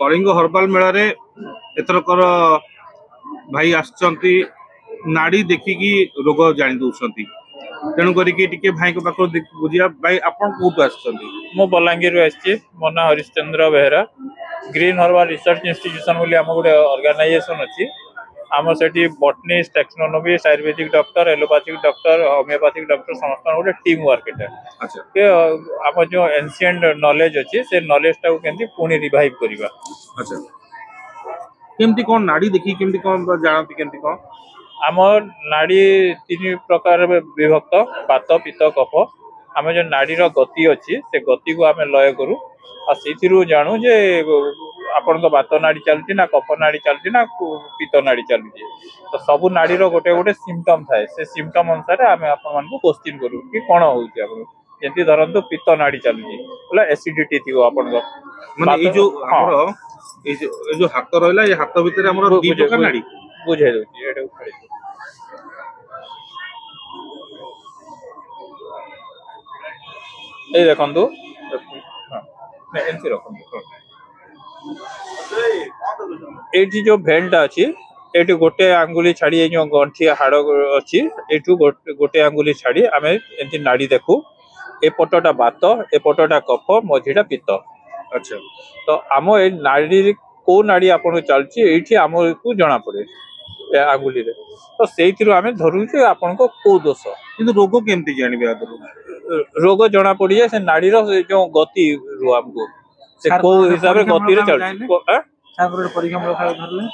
कलिंग हर्बाल मेला रे एथरकर भाई आसचंती नाड़ी देखिकी रोग जानी दउछंती तेणु करिके टिके भाई को पाखो बुझिया भाई आपण कोठु आसचंती मु बलांगीर आसी मो ना Harishchandra Behera green herbal research institution बोली आम गोटे ऑर्गेनाइजेशन अच्छी आम से botanist technologist ayurvedic doctor allopathic doctor homeopathic doctor समस्त गोटे टीम वर्क अच्छा आम जो एनसीएंट नॉलेज अच्छी से नॉलेज टाको केमती पुणी रिवाइव करवा अच्छा केमती कौन नाड़ी देखी केमती कौन जानती केमती कौन आम नाड़ी तीन प्रकार विभक्त बात पित्त कफ आम जो नाड़ीर गति अच्छी से गति को आम लय करूँ और से जानू जे आपण बात नाड़ी चलती ना कफ नाड़ी चलती ना पित्त नाड़ी चलती तो सब नाड़ीर गोटे गोटे सिम्पटम थाए से सिम्पटम अनुसार आम आपण क्वेश्चन करूँ कि कौन हो जमी धरतु पित्त नाड़ी चलुची बोला एसिडिटी थी आपण माने जो हाथ रहला ये हाथ भीतर हमर दी प्रकार नाड़ी बुझाई दउची एटा उखाड़ी ए देखंतु हां एंसी रखंतु एठी जो भेंटा अछि एठी गोटे आंगुली छाड़ी जो गंठी हाड़ अछि एठू गोटे आंगुली छाड़ी आमे एंती नाड़ी देखू ए पटटा बात ए पटटा कफ मझीटा पित्त अच्छा तो आम ए नाड़ी को नाड़ी आपन चलची एठी आम को जना पड़े आंगुली रे तो सेइथिरु आमे धरु जे आपन को दोष किंतु रोग केमती जानिबे आदर रोग जना पड़ी जाए से नाड़ी रो जो गति रो हमको से को हिसाब रे गति रे चलची सागर परीक्षा में रखा धरले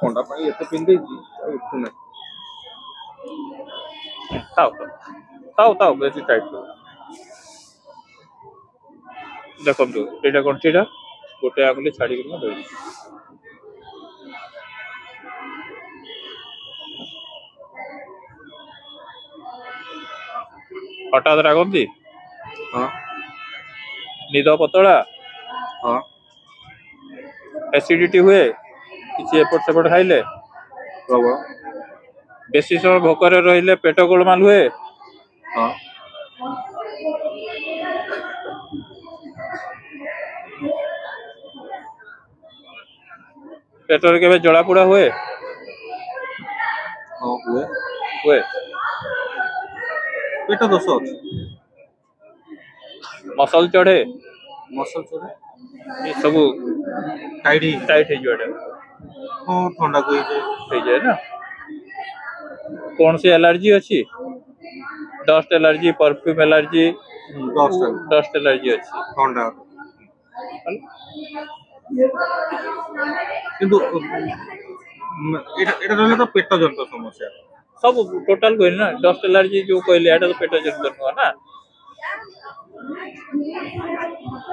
खोंडा पानी एते पिंदे जी उठने ताऊ बेसी टाइट करो देखंतु एटा कोनटीटा गोटे आंगुली छाड़ी के धरि हठात रागंती हां निद पतला हां एसिडिटी हुए किसी एपट सेपट खाइले बाबा बेसी समय भोकरे रहिले पेट गोलमाल हुए हां पेटर के जला पोड़ा हुए हां हुए पेट दोष अछि मसल चढ़े ये सब टाइट है जो हां ठंडा कोई जाए ना कौन सी एलर्जी अच्छी dust allergy perfume allergy dust allergy अच्छी ठंडा किंतु एटा रहले तो पेट जंत समस्या सब टोटल कहले ना डस्ट एलर्जी जो कहले एटा तो पेट जंत नुआ ना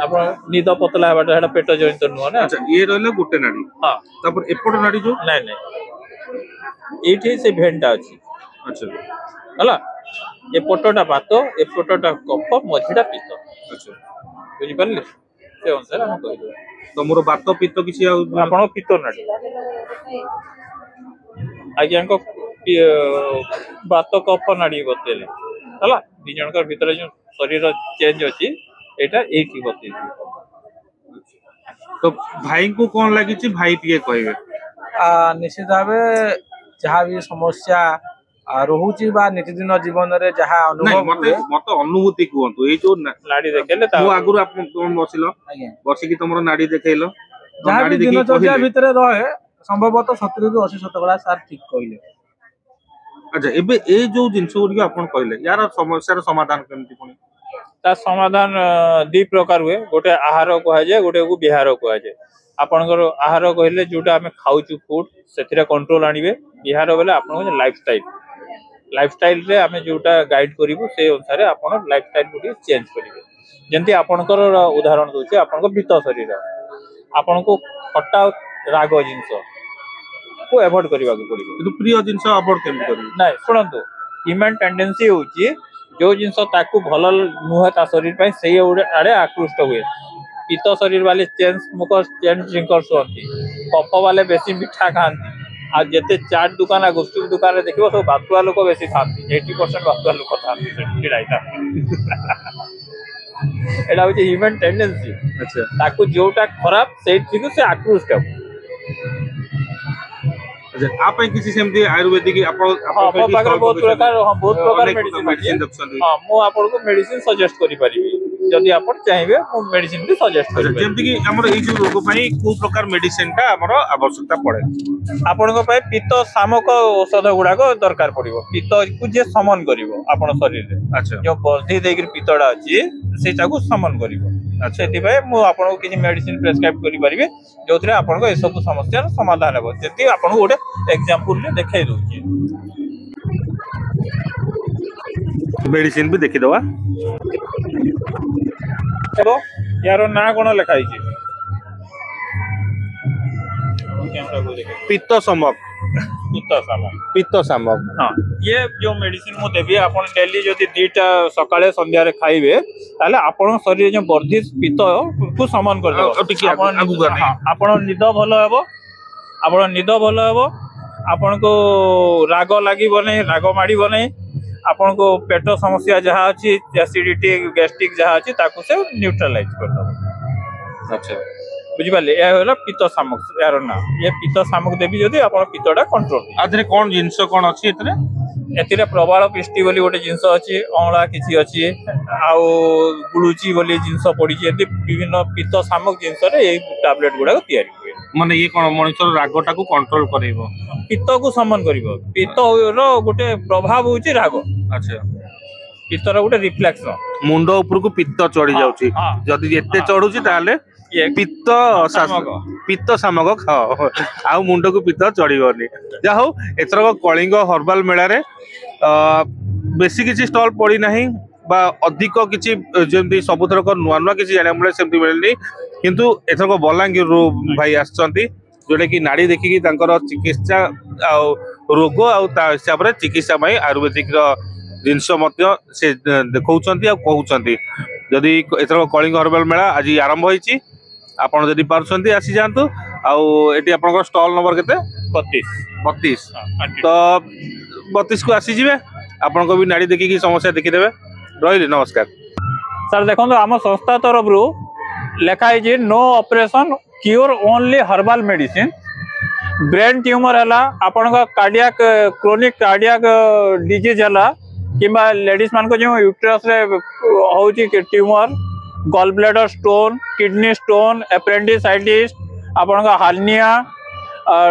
आपण निद पतला बाटा एटा पेट जंत नुआ ना अच्छा ये रहले गुटे नाड़ी हां तापर एपट नाड़ी जो नहीं एठी से भेंटा अछि अच्छा हला ए पटटा बात ए पटटा कफ मझीटा पित्त अच्छा बुझि परले से अनुसार हम कहले तो मोर बात पित्त किसी आपण पित्त नाड़ी आज्ञा को बात कफ नाड़ी बतेले हला दी जनकर भीतर जो शरीर चेंज अछि एटा एठी बतेले तो भाई को कोन लागि छि भाई टिके कहबे निश्चित भावे जहाँ भी समस्या रोहुची बा नित्यदिन जीवन रे जहाँ अनुभव मत अनुभूति कहतु ए जो नाड़ी देखेले ता मो आगुर आपन तुम बसिलो बसी की तुमरो नाड़ी देखैलो जहाँ भी दिनचर्या भितरे रहे संभवतः 70 ରୁ 80% सार ठीक कहले अच्छा एबे ए जो जिंस गुडी आपन कहले यार समस्या समाधान केमति कोनी ता समाधान दी प्रकार हुए गोटे आहार कहा जाए गोटे को विहार कहा जाए आपनकर आहार कहले जोटा हमें खाउचु फूड सेथिरा कंट्रोल आनिबे विहार बेले आपन लाइफस्टाइल रे हमें जोटा गाइड करिवो से अनुसार आपन लाइफस्टाइल को चेंज करिवे जेंति आपनकर उदाहरण दोचे आपनको भीत शरीर आपन को खट्टा राग जिंस को अवॉइड करबा को पड़िबो किंतु प्रिय जिंस अवॉइड केमति करिवे नै सुनंतु ह्यूमन टेंडेंसी होची जो जिंस ताकू भल नुह ता शरीर पय सेही आड़े आकृष्ट हुए पित्त शरीर वाले चेंज मुख चेंज ड्रिंकर्स होती कफ वाले बेसी मीठा खाती आ जेते चाट दुकान आ गुपचुप दुकान रे देखिबो सब बातुआ लोक बेसी खाती 80% बातुआ लोक खाती सेठी राइता एटा होची ह्यूमन टेंडेंसी अच्छा ताकू जोटा खराब सेठी को से आक्रोश का अच्छा आप किसी सेमती आयुर्वेदिक हां मो पाकर बहुत प्रकार मेडिसिन मेडिसिन हां मो आपन को मेडिसिन सजेस्ट करि परिबी जदि आपण चाहिबे मो मेडिसिन भी सजेस्ट करि जेमति कि हमर एई जो रोग पई को प्रकार मेडिसिन टा हमर आवश्यकता पड़े आपण को पई पित्त सामक औषध गुडा को दरकार पड़िबो पित्त को जे समन करिवो आपण शरीर रे अच्छा जो बर्धी देकर पित्तडा अछि सेटा को समन करिवो अच्छा एति पई मो आपण को किछि मेडिसिन प्रेस्क्राइब करि परिबे जोथरे आपण को ए सब समस्या र समाधान हेबो जेति आपण को गोटे एग्जांपल रे देखाइ दोछि मेडिसिन भी देखि दवा हेलो यार ना कोन लिखाई छी पित्त समक पित्त समक हाँ ये जो मेडिसिन मु देबी आपण डेली जदि दीटा सकाळे संध्या रे खाइबे ताले आपण शरीर जो वर्धित पित्त को समन कर देबो आपण निद भलो हेबो आपण निद भलो हेबो आपण को राग लागिबो नै राग माडिबो नै आपण को पेट समस्या जहा अछि एसिडिटी गैस्ट्रिक जहा अछि ताकू से न्यूट्रलाइज कर दबो अच्छा बुझि पाले ए होला पित्त सामक यार ना ये पित्त सामक देबी जदी आपण पित्तडा कंट्रोल आधरे कोन जिंस कोन अछि एतरे एतिरे प्रबाल पिष्टि बोली गोटे जिंस अछि अमला किछि अछि आउ गुळुची बोली जिंस पड़ी छै एति विभिन्न पित्त सामक जिंस रे ए टैबलेट गुडा तयारी हुए माने ये कोन मनुष्य रागटा को कंट्रोल करैबो पित्त को समन करिवो पित्त रो गोटे प्रभाव होछि राग अच्छा पित्त रो गोटे रिफ्लेक्स मुंड ऊपर को पित्त चढ़ी जाउची जदी एते चढ़ुची ताले पित्त पित्त सामक खाओ आ मुंड को पित्त चढ़ीबनी जा हो एथर कलिंग हर्बल मेला रे बेसी किछि स्टॉल पड़ी नाही बा अधिक किछि जेमती सबुतर को नुवा नुवा किछि जाने मिले सेमती मिलनी किंतु एथर को बलांगीर भाई आछंती जोटा कि नाड़ी देखिकी तांकर चिकित्सा आ रोग आ ता हिसाब रे चिकित्सा पई आयुर्वेदिक रो जिनस मध्य से देखौछंती आ कहउछंती जदि एथर कलिंग हर्बल मेला आज आरंभ होईची आपण जदि पारुछंती आसी जांतु आ एटी आपन स्टॉल नंबर केते 32 तो 32 को आसी जिवे आपन को भी नाड़ी देखिकी समस्या देखि देबे रहिली नमस्कार सर देखो आम संस्था तरफ रु लिखाई जे no operation cure only herbal medicine brain tumour हला आपन का कार्डियक क्रोनिक कार्डियक डिजीज हला किबा लेडीज मान को जो यूट्रस रे होउची tumour gall bladder stone kidney stone appendicitis आपन का हार्निया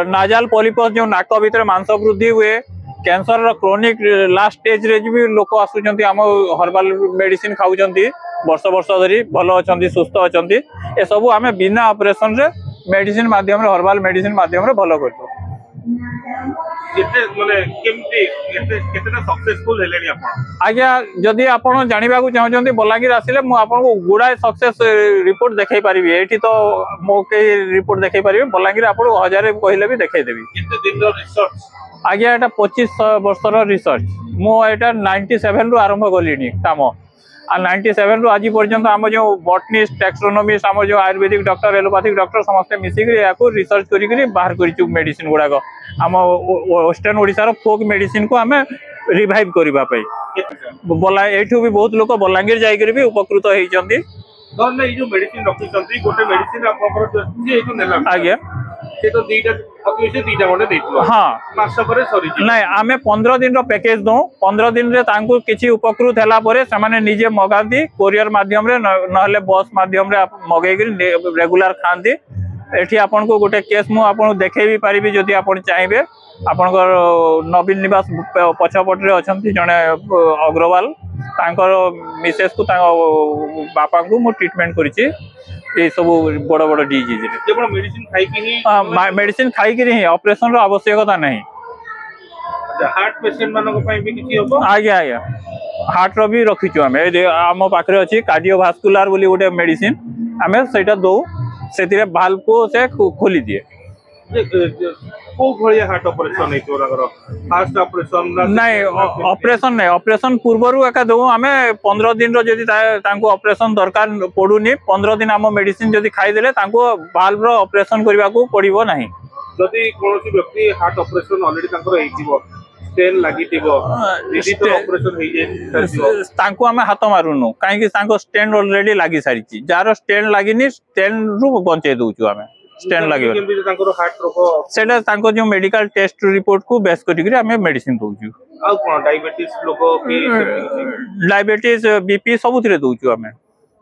नाजल पॉलिपस जो नाक भीतर मांस वृद्धि हुए कैंसर रो क्रोनिक लास्ट स्टेज रे भी लोक आसुचंती हम हर्बल मेडिसिन खाउचंती वर्ष वर्ष धरी भलो अछंती सुस्थ अछंती ए सब हमें बिना ऑपरेशन रे मेडिसिन माध्यम रे हर्बल मेडिसिन माध्यम रे भलो करतो केते माने केमती केतेना सक्सेसफुल हेलेनी आपण आज्ञा जदि आपण जानिबा को चाहचंती बलांगीर आसिले मु आपण को गुडा सक्सेस रिपोर्ट देखाई परिबे एठी तो मो के रिपोर्ट देखाई परिबे बलांगीर आपण 1000 कहले भी देखाई देबी केते दिन रो रिसर्च आज्ञा एटा 25 वर्षर रिसर्च मो एटा 97 रु आरंभ गलिनी काम आ 97 रु आज पर्यंत हम जो बॉटनिस्ट टैक्सोनोमिस्ट हम जो आयुर्वेदिक डॉक्टर एलोपैथिक डॉक्टर समस्त मिसिक याको रिसर्च करी बाहर करिचु मेडिसिन गुडा को हम वेस्टर्न ओडिसा रो फोक मेडिसिन को हमें रिवाइव करबा पई बोला एठू भी बहुत लोक बलांगीर जाई करी भी उपकृत होई चंदी दन नै जो मेडिसिन रखि चंदी गोटे मेडिसिन आपकर जे एठू नेला आज्ञा से तो दीटा अतिशय दीटा गोटे देइतलो हां मास करे सरी नै आमे 15 दिन रो पैकेज दो 15 दिन रे तांको किछि उपकृत हैला परे समाने निजे मगादी कोरियर माध्यम रे नहले बस माध्यम रे मगै करी रेगुलर खांदी एठी आपन को गोटे केस मु आपन देखै भी परिबी जदि आपन चाहिबे आपन को नवीन निवास पछपट रे अछंती जने अग्रवाल तांकर मिसेस को ता बापा को मु ट्रीटमेंट करिछि ए सब बड़ बड़ डिजीज रे केवल मेडिसिन खाई कि ही मेडिसिन खाई कि ही ऑपरेशन रो आवश्यकता नहीं हार्ट पेशेंट मानको पई भी किछि होबो आज्ञा आज्ञा हार्ट रो भी रखिछु हमें आम पाखरे अछि कार्डियोवास्कुलर बोली गोटे मेडिसिन हमें सेटा दो सेतिरे भाल्व को से खोली दिए को भलिया हार्ट ऑपरेशन नै तोरा करो फास्ट ऑपरेशन नहीं ऑपरेशन पूर्वरु एका दो हमें 15 दिन रो जदी तांको ऑपरेशन दरकार पडुनी 15 दिन हम मेडिसिन जदी खाई देले तांको भाल्व रो ऑपरेशन करबा को पड़िबो नहीं जदि कोनोसी व्यक्ति हार्ट ऑपरेशन ऑलरेडी तांकर हेइथिबो स्टेन लागिथिबो दिदी तो ऑपरेशन हेइ जे तांको आमे हाथ मारुनु काहे कि तांको स्टेन ऑलरेडी लागी सारिची जार स्टेन लागिनी स्टेन रु बंचे दउछु आमे स्टेन लागि केमि तांकर हार्ट रोग सेटा तांको जो मेडिकल टेस्ट रिपोर्ट को बेस करी आमे मेडिसिन दउछु आ कोन डायबिटीज लोग की डायबिटीज बीपी सब थिरे दउछु आमे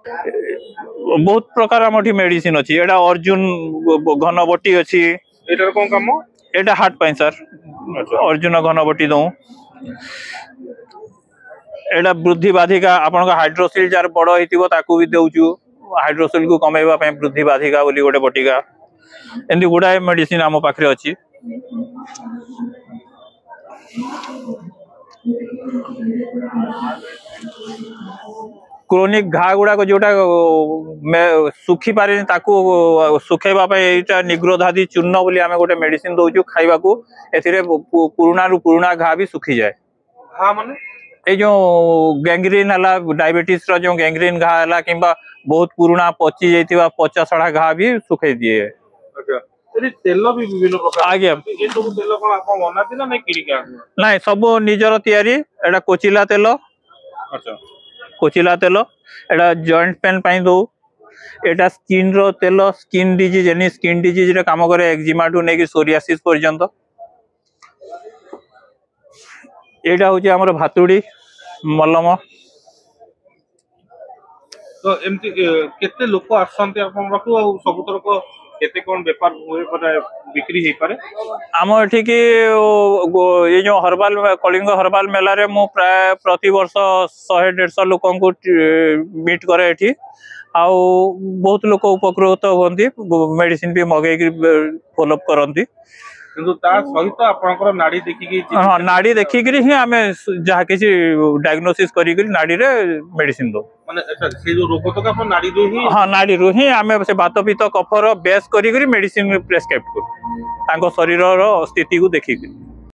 बहुत प्रकार हमठी मेडिसिन अछि एडा अर्जुन घनबटी अछि एटार कोन काम एटा हार्ट पाइन सर अर्जुन घनबटी दउ एडा वृद्धि बाधिका आपन हाइड्रोसिल जार बड़ हेतिबो ताकू भी देउछु हाइड्रोसिल को कमेबा पय वृद्धि बाधिका बोली गोटे बटिका एंदी गुडा मेडिसिन आम पाखरे अछि क्रोनिक घा गुडा को जोटा सुखी पारे ताकू सुखेबा पे एटा निग्रोधादी चूर्ण बोली आमे गोटे मेडिसिन दउछु खाइबा को एथिरे पुराना घा भी सुखी जाए हां माने ए जो गैंग्रीन हला डायबिटीज रो जो गैंग्रीन घा हला किबा बहुत पुराना पची जैतिबा पचा सड़ा घा भी सुखै दिए अच्छा एरी तेल भी विभिन्न प्रकार आगे ए सब तेल कोन आपन बनाती ना नै किरी के नहीं सब निजर तयारी एडा कोचिला तेल अच्छा कोचिला तेल एडा जॉइंट पेन पाई दो एटा स्किन रो तेल skin disease any skin disease रे काम करे एक्जिमा टू नेकी सोरियासिस पर्यंत एटा होची हमर भातुडी मलम तो एमती केते लोक आसंते आपन रखु आ सबुतर को केते कोन व्यापार होय पर बिक्री हे पारे आम एठी की ये जो हर्बल कलिंग हर्बल मेला रे मु प्राय प्रति वर्ष 100-150 लोक को मीट करे एठी आ बहुत लोक उपकृत होंती मेडिसिन भी मगे फॉलो अप करंती किंतु ता सहित आपनकर नाड़ी देखि की हां नाड़ी देखि करी ही हमें जहा किसी डायग्नोसिस करी करी नाड़ी रे मेडिसिन दो माने अच्छा से जो रोग तो आपन नाड़ी दो ही हां नाड़ी रो ही हमें से बात पित्त कफर बेस करी करी मेडिसिन प्रेस्क्राइब कर तांको शरीर रो स्थिति को देखि करी